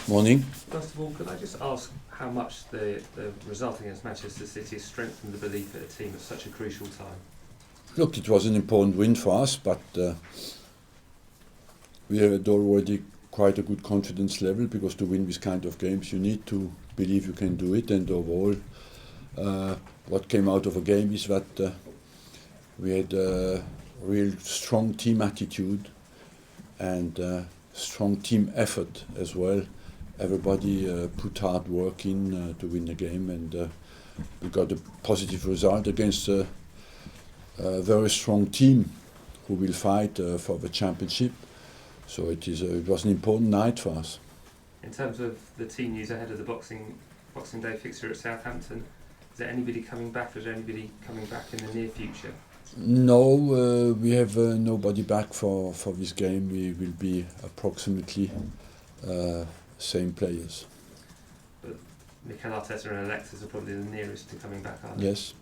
Morning. First of all, could I just ask how much the result against Manchester City has strengthened the belief in a team at such a crucial time? Look, it was an important win for us, but we had already quite a good confidence level, because to win this kind of games you need to believe you can do it. And overall, what came out of a game is that we had a real strong team attitude and strong team effort as well. Everybody put hard work in to win the game, and we got a positive result against a very strong team who will fight for the championship. So it was an important night for us. In terms of the team news ahead of the Boxing Day fixture at Southampton, is there anybody coming back? Is there anybody coming back in the near future? No, we have nobody back for this game. We will be approximately same players. But Mikel Arteta and Alexis are probably the nearest to coming back, aren't they? Yes.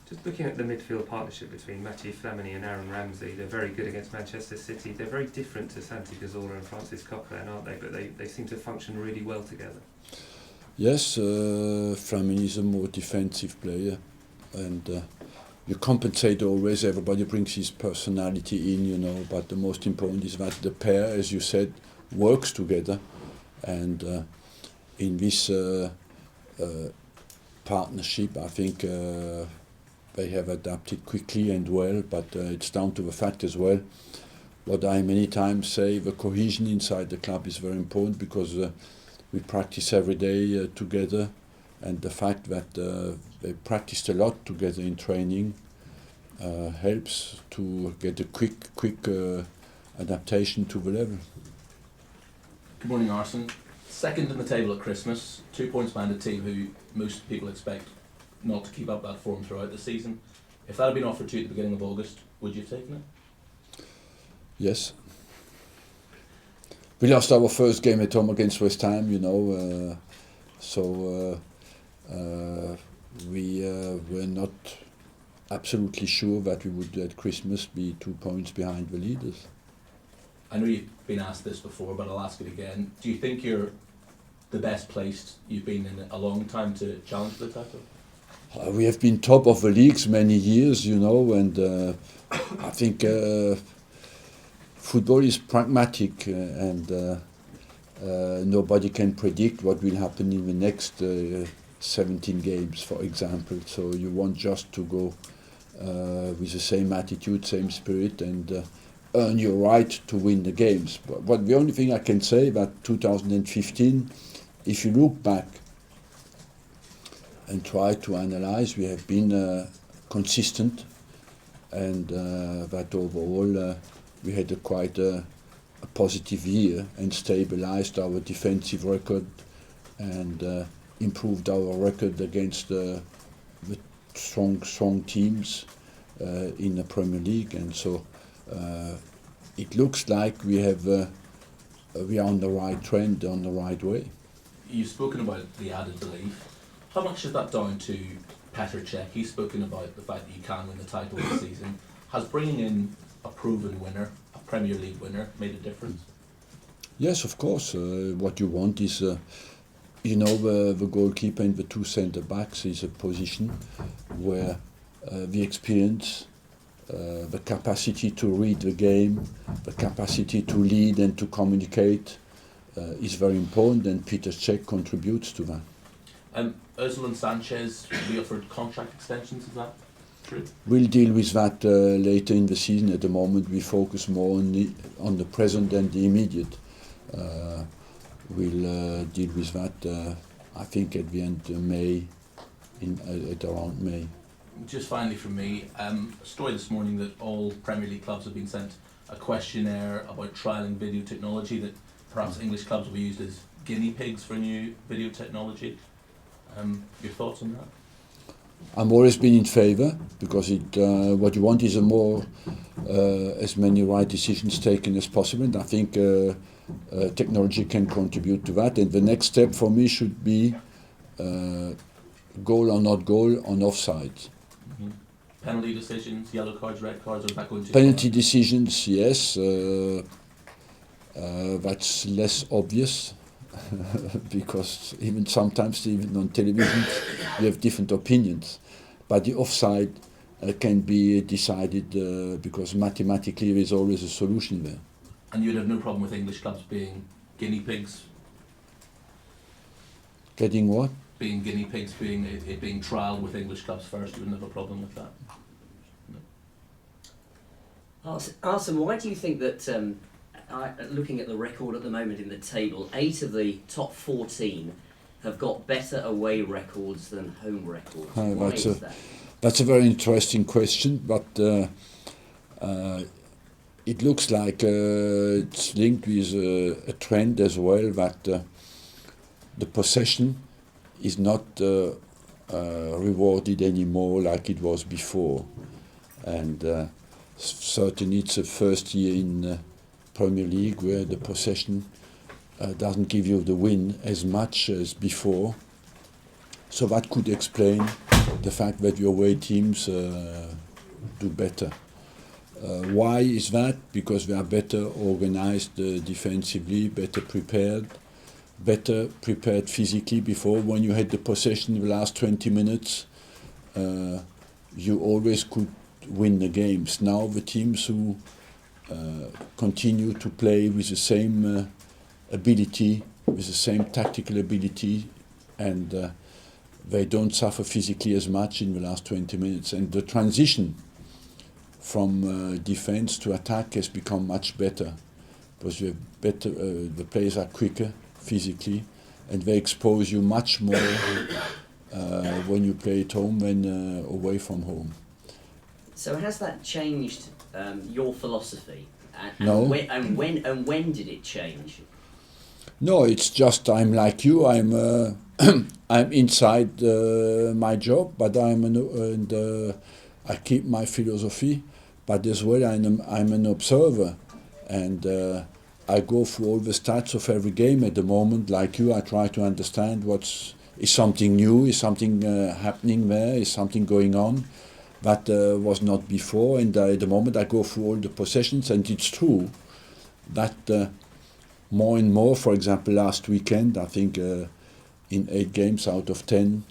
Just looking at the midfield partnership between Mathieu Flamini and Aaron Ramsey, they're very good against Manchester City. They're very different to Santi Cazorla and Francis Coquelin, aren't they? But they seem to function really well together. Yes, Flamini is a more defensive player, and you compensate always. Everybody brings his personality in, but the most important is that the pair, as you said, works together, and in this partnership, I think they have adapted quickly and well, but it's down to the fact as well, what I many times say, the cohesion inside the club is very important, because we practice every day together, and the fact that they practiced a lot together in training helps to get a quick adaptation to the level. Good morning, Arsene. Second in the table at Christmas, 2 points behind a team who most people expect not to keep up that form throughout the season. If that had been offered to you at the beginning of August, would you have taken it? Yes. We lost our first game at home against West Ham, so we were not absolutely sure that we would at Christmas be 2 points behind the leaders. I know you've been asked this before, but I'll ask it again. Do you think you're the best placed you've been in a long time to challenge for the title? We have been top of the leagues many years, and I think football is pragmatic, and nobody can predict what will happen in the next 17 games, for example. So you want just to go with the same attitude, same spirit, and earn your right to win the games. But the only thing I can say about 2015, if you look back and try to analyze, we have been consistent, and that overall we had quite a positive year and stabilized our defensive record and improved our record against the strong teams in the Premier League, and so it looks like we are on the right trend, on the right way. You've spoken about the added belief. How much is that down to Petr Cech? He's spoken about the fact that you can win the title this season. Has bringing in a proven winner, a Premier League winner, made a difference? Yes, of course. What you want is, the goalkeeper and the two centre-backs is a position where the experience, the capacity to read the game, the capacity to lead and to communicate is very important, and Petr Cech contributes to that. Ozil and Sanchez, we offered contract extensions, is that true? We'll deal with that later in the season. At the moment we focus more on the present and the immediate. We'll deal with that I think at the end of May, at around May. Just finally from me, a story this morning that all Premier League clubs have been sent a questionnaire about trialling video technology, that perhaps English clubs will be used as guinea pigs for new video technology. Your thoughts on that? I'm always been in favour, because what you want is as many right decisions taken as possible, and I think technology can contribute to that. And the next step for me should be goal or not goal on offside. Mm-hmm. Penalty decisions, yellow cards, red cards, or is that going to... Penalty decisions, yes. That's less obvious because even sometimes, even on television, you have different opinions. But the offside can be decided because mathematically there is always a solution there. And you'd have no problem with English clubs being guinea pigs? Getting what? Being guinea pigs, it being trialled with English clubs first, you wouldn't have a problem with that? No. Arsene, why do you think that, looking at the record at the moment in the table, 8 of the top 14 have got better away records than home records? Why is that? That's a very interesting question, but it looks like it's linked with a trend as well that the possession is not rewarded anymore like it was before. And certainly it's the first year in Premier League where the possession doesn't give you the win as much as before. So that could explain the fact that your away teams do better. Why is that? Because they are better organized defensively, better prepared physically. Before, when you had the possession in the last 20 minutes, you always could win the games. Now the teams who continue to play with the same ability, with the same tactical ability, and they don't suffer physically as much in the last 20 minutes. And the transition from defense to attack has become much better because the players are quicker physically and they expose you much more when you play at home than away from home. So has that changed your philosophy? No. When did it change? No, it's just I'm like you. I'm I'm inside my job, but I keep my philosophy. But as well, I'm an observer, and I go through all the stats of every game at the moment. Like you, I try to understand is something new, is something happening there, is something going on that was not before. And at the moment, I go through all the possessions, and it's true that more and more. For example, last weekend, I think in 8 games out of 10,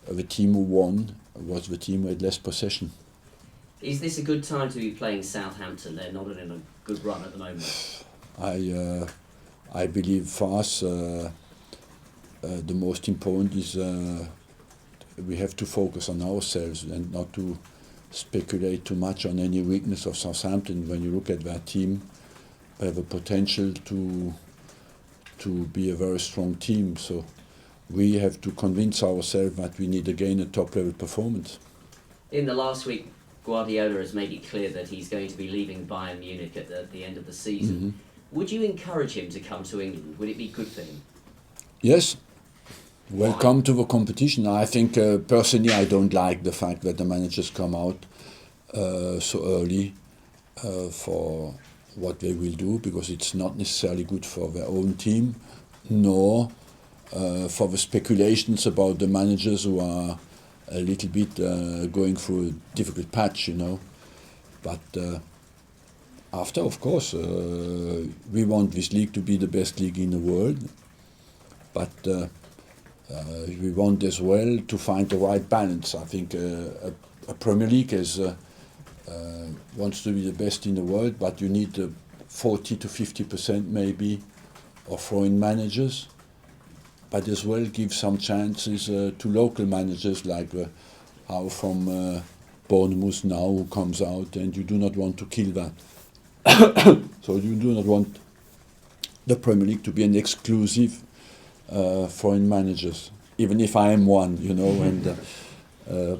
the team who won was the team who had less possession. Is this a good time to be playing Southampton? They're not in a good run at the moment. I believe for us the most important is we have to focus on ourselves and not to speculate too much on any weakness of Southampton. When you look at that team, they have a potential to be a very strong team. So we have to convince ourselves that we need again a top-level performance. In the last week, Guardiola has made it clear that he's going to be leaving Bayern Munich at the end of the season. Mm-hmm. Would you encourage him to come to England? Would it be good for him? Yes. Welcome to the competition. I think personally I don't like the fact that the managers come out so early for what they will do, because it's not necessarily good for their own team, nor for the speculations about the managers who are a little bit going through a difficult patch, you know. But after, of course, we want this league to be the best league in the world, but we want as well to find the right balance. I think a Premier League wants to be the best in the world, but you need 40 to 50% maybe of foreign managers, but as well give some chances to local managers like how from Bournemouth now who comes out, and you do not want to kill that. So you do not want the Premier League to be an exclusive foreign managers, even if I am one, you know. And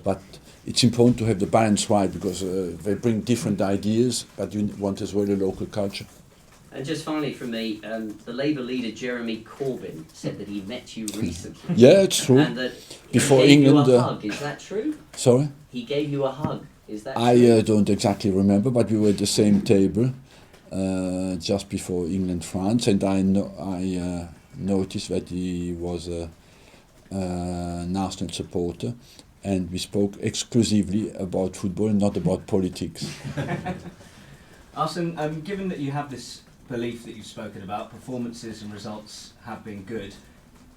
but it's important to have the balance right, because they bring different ideas, but you want as well a local culture. And just finally from me, the Labour leader Jeremy Corbyn said that he met you recently. Yeah, it's true. And that Before he gave England, you a hug. Is that true? Sorry? He gave you a hug. Is that true? I don't exactly remember, but we were at the same table just before England-France, and I noticed that he was an Arsenal supporter, and we spoke exclusively about football and not about politics. Arsene, given that you have this belief that you've spoken about, performances and results have been good.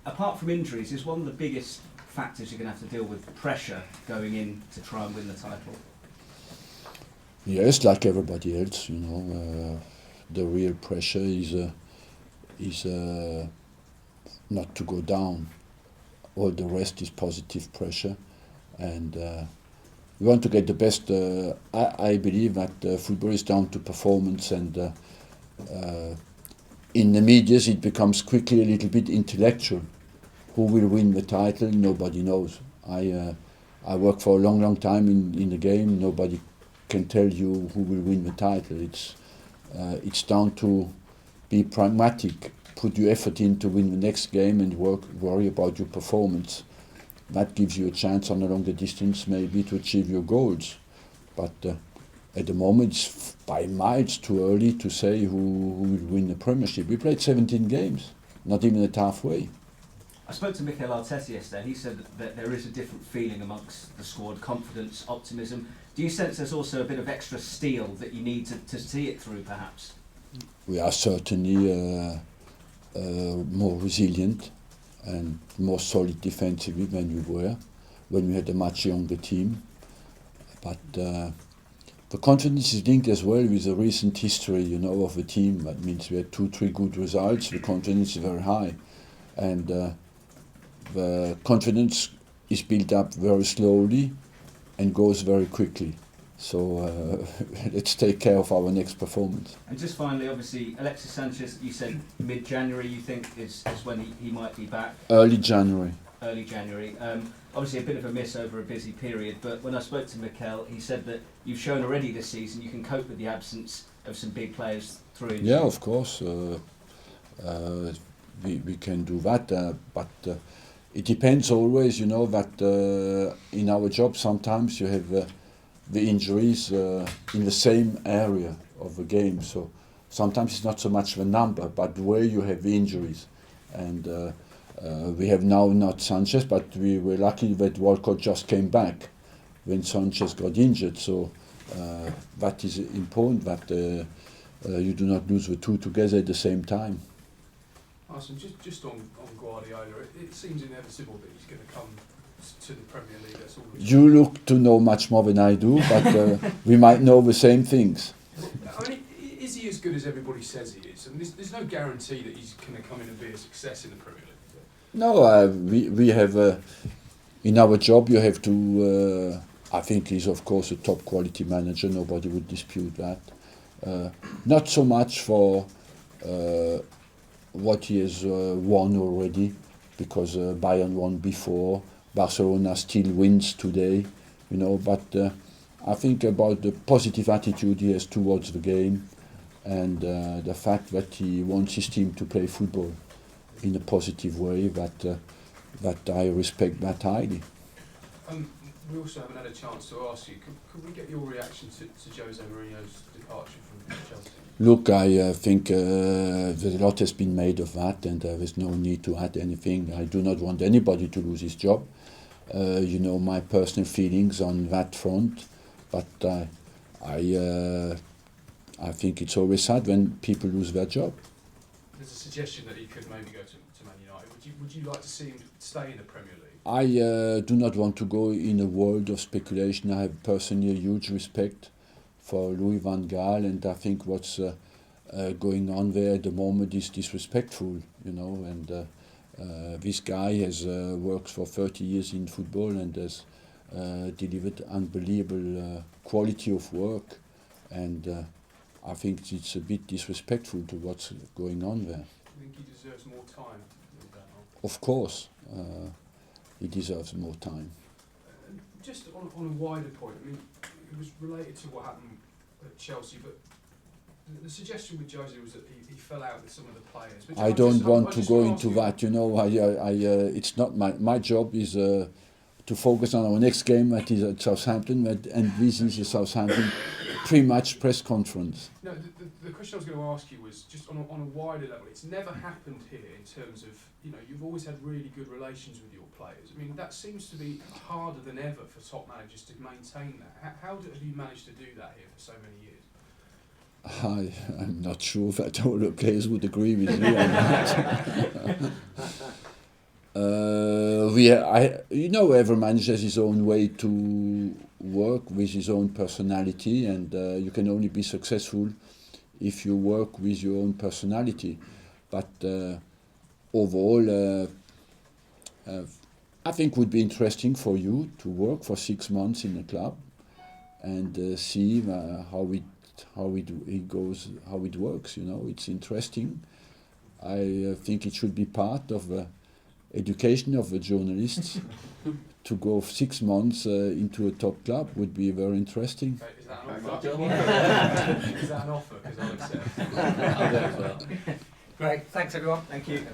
Apart from injuries, is one of the biggest factors you're going to have to deal with pressure going in to try and win the title? Yes, like everybody else, the real pressure is not to go down. All the rest is positive pressure, and we want to get the best. I believe that football is down to performance, and in the media it becomes quickly a little bit intellectual. Who will win the title? Nobody knows. I work for a long time in the game. Nobody can tell you who will win the title. It's down to be pragmatic, put your effort in to win the next game, and worry about your performance. That gives you a chance on a longer distance maybe to achieve your goals. But at the moment it's by miles too early to say who will win the Premiership. We played 17 games, not even at halfway. I spoke to Mikel Arteta yesterday. He said that there is a different feeling amongst the squad, confidence, optimism. Do you sense there's also a bit of extra steel that you need to see it through, perhaps? We are certainly more resilient and more solid defensively than we were when we had a much younger team. But the confidence is linked as well with the recent history, of the team. That means we had 2-3 good results. The confidence is very high, and the confidence is built up very slowly and goes very quickly. So let's take care of our next performance. And just finally, obviously, Alexis Sanchez, you said mid-January you think is when he might be back? Early January. Early January. Obviously a bit of a miss over a busy period, but when I spoke to Mikel, he said that you've shown already this season you can cope with the absence of some big players through injury. Yeah, of course. We can do that, but it depends always, that in our job sometimes you have the injuries in the same area of the game. So sometimes it's not so much the number, but where you have the injuries. And we have now not Sanchez, but we were lucky that Walcott just came back when Sanchez got injured. So that is important, that you do not lose the two together at the same time. Arsene, just on Guardiola, it seems inevitable that he's going to come to the Premier League. That's all. You look to know much more than I do, but we might know the same things. I mean, is he as good as everybody says he is? I mean, there's no guarantee that he's going to come in and be a success in the Premier League. No, we have in our job you have to. I think he's of course a top quality manager. Nobody would dispute that. Not so much for what he has won already, because Bayern won before. Barcelona still wins today, but I think about the positive attitude he has towards the game, and the fact that he wants his team to play football in a positive way, that I respect that highly. We also haven't had a chance to ask you, could we get your reaction to Jose Mourinho's departure from Chelsea? Look, I think a lot has been made of that, and there is no need to add anything. I do not want anybody to lose his job. My personal feelings on that front, but I think it's always sad when people lose their job. There's a suggestion that he could maybe go to Man United. Would you like to see him stay in the Premier League? I do not want to go in a world of speculation. I have personally a huge respect for Louis van Gaal, and I think what's going on there at the moment is disrespectful, and this guy has worked for 30 years in football and has delivered unbelievable quality of work, and I think it's a bit disrespectful to what's going on there. Do you think he deserves more time with that on? Of course, he deserves more time. Just on a wider point, I mean, it was related to what happened at Chelsea, but the suggestion with Jose was that he fell out with some of the players. I don't want to go into that. It's not my job is to focus on our next game, that is at Southampton, and this is a Southampton pre-match press conference. No, the question I was going to ask you was just on a wider level. It's never happened here in terms of, you've always had really good relations with your players. I mean, that seems to be harder than ever for top managers to maintain that. How have you managed to do that here for so many years? I'm not sure that all the players would agree with you on that. Every manager has his own way to work with his own personality, and you can only be successful if you work with your own personality. But overall, I think it would be interesting for you to work for 6 months in a club and see how it goes, how it works. It's interesting. I think it should be part of education of the journalists. To go 6 months into a top club would be very interesting. Is that an offer? Is that an offer? Because I'll accept. I'll do it as well. Great, thanks everyone. Thank you.